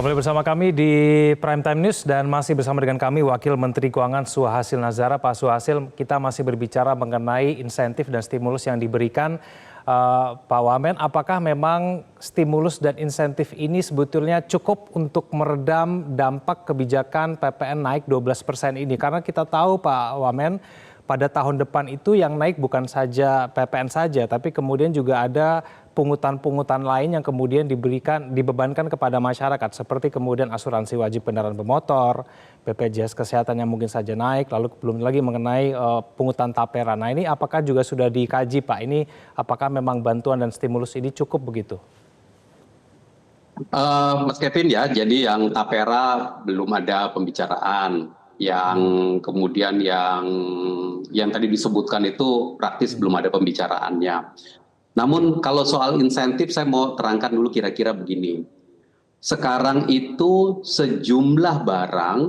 Kembali bersama kami di Prime Time News dan masih bersama dengan kami Wakil Menteri Keuangan Suhasil Nazara. Pak Suhasil, kita masih berbicara mengenai insentif dan stimulus yang diberikan. Pak Wamen, apakah memang stimulus dan insentif ini sebetulnya cukup untuk meredam dampak kebijakan PPN naik 12% ini? Karena kita tahu Pak Wamen, pada tahun depan itu yang naik bukan saja PPN saja, tapi kemudian juga ada pungutan-pungutan lain yang kemudian dibebankan kepada masyarakat, seperti kemudian asuransi wajib kendaraan bermotor, BPJS Kesehatan yang mungkin saja naik, lalu belum lagi mengenai pungutan tapera. Nah ini apakah juga sudah dikaji Pak? Ini apakah memang bantuan dan stimulus ini cukup begitu? Mas Kevin ya, jadi yang tapera belum ada pembicaraan. Yang kemudian yang tadi disebutkan itu praktis belum ada pembicaraannya. Namun kalau soal insentif saya mau terangkan dulu kira-kira begini. Sekarang itu sejumlah barang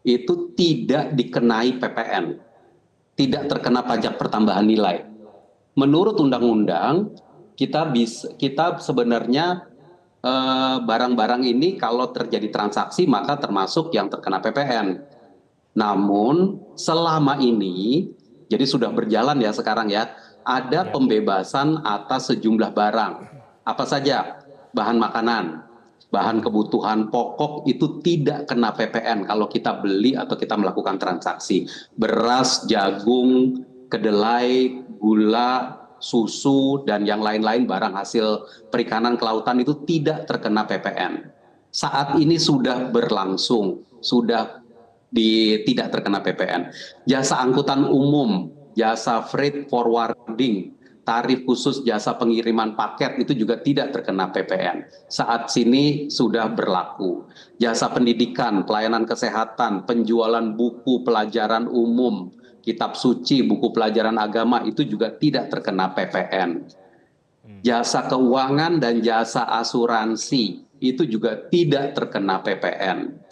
itu tidak dikenai PPN, tidak terkena pajak pertambahan nilai. Menurut undang-undang kita sebenarnya barang-barang ini kalau terjadi transaksi maka termasuk yang terkena PPN. Namun selama ini, jadi sudah berjalan ya sekarang ya, ada pembebasan atas sejumlah barang. Apa saja? Bahan makanan, bahan kebutuhan pokok itu tidak kena PPN kalau kita beli atau kita melakukan transaksi. Beras, jagung, kedelai, gula, susu, dan yang lain-lain barang hasil perikanan kelautan itu tidak terkena PPN. Saat ini sudah berlangsung, sudah tidak terkena PPN. Jasa angkutan umum, jasa freight forwarding, tarif khusus jasa pengiriman paket itu juga tidak terkena PPN. Saat sini sudah berlaku. Jasa pendidikan, pelayanan kesehatan, penjualan buku pelajaran umum, kitab suci, buku pelajaran agama itu juga tidak terkena PPN. Jasa keuangan dan jasa asuransi itu juga tidak terkena PPN.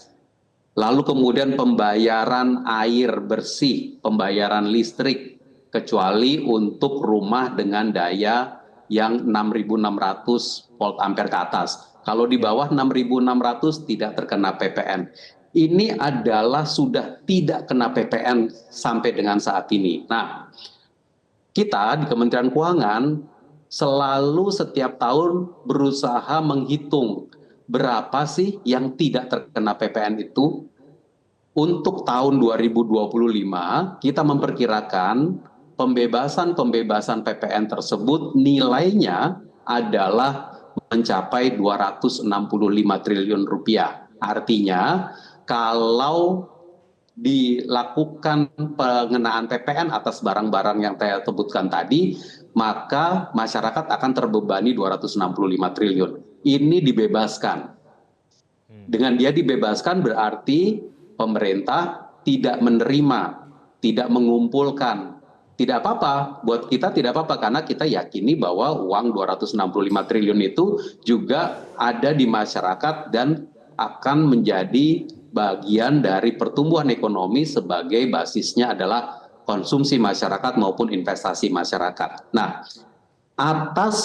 Lalu kemudian pembayaran air bersih, pembayaran listrik, kecuali untuk rumah dengan daya yang 6.600 volt ampere ke atas. Kalau di bawah 6.600 tidak terkena PPN. Ini adalah sudah tidak kena PPN sampai dengan saat ini. Nah, kita di Kementerian Keuangan selalu setiap tahun berusaha menghitung berapa sih yang tidak terkena PPN itu. Untuk tahun 2025 kita memperkirakan pembebasan PPN tersebut nilainya adalah mencapai 265 triliun rupiah. Artinya kalau dilakukan pengenaan PPN atas barang-barang yang saya sebutkan tadi, maka masyarakat akan terbebani 265 triliun. Ini dibebaskan. Dengan dia dibebaskan berarti pemerintah tidak menerima, tidak mengumpulkan. Tidak apa-apa, buat kita tidak apa-apa karena kita yakini bahwa uang 265 triliun itu juga ada di masyarakat dan akan menjadi bagian dari pertumbuhan ekonomi sebagai basisnya adalah konsumsi masyarakat maupun investasi masyarakat. Nah, atas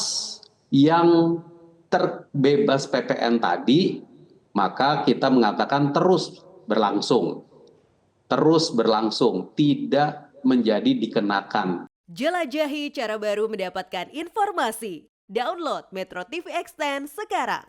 yang terbebas PPN tadi, maka kita mengatakan terus berlangsung, tidak menjadi dikenakan. Jelajahi cara baru mendapatkan informasi. Download Metro TV Extend sekarang.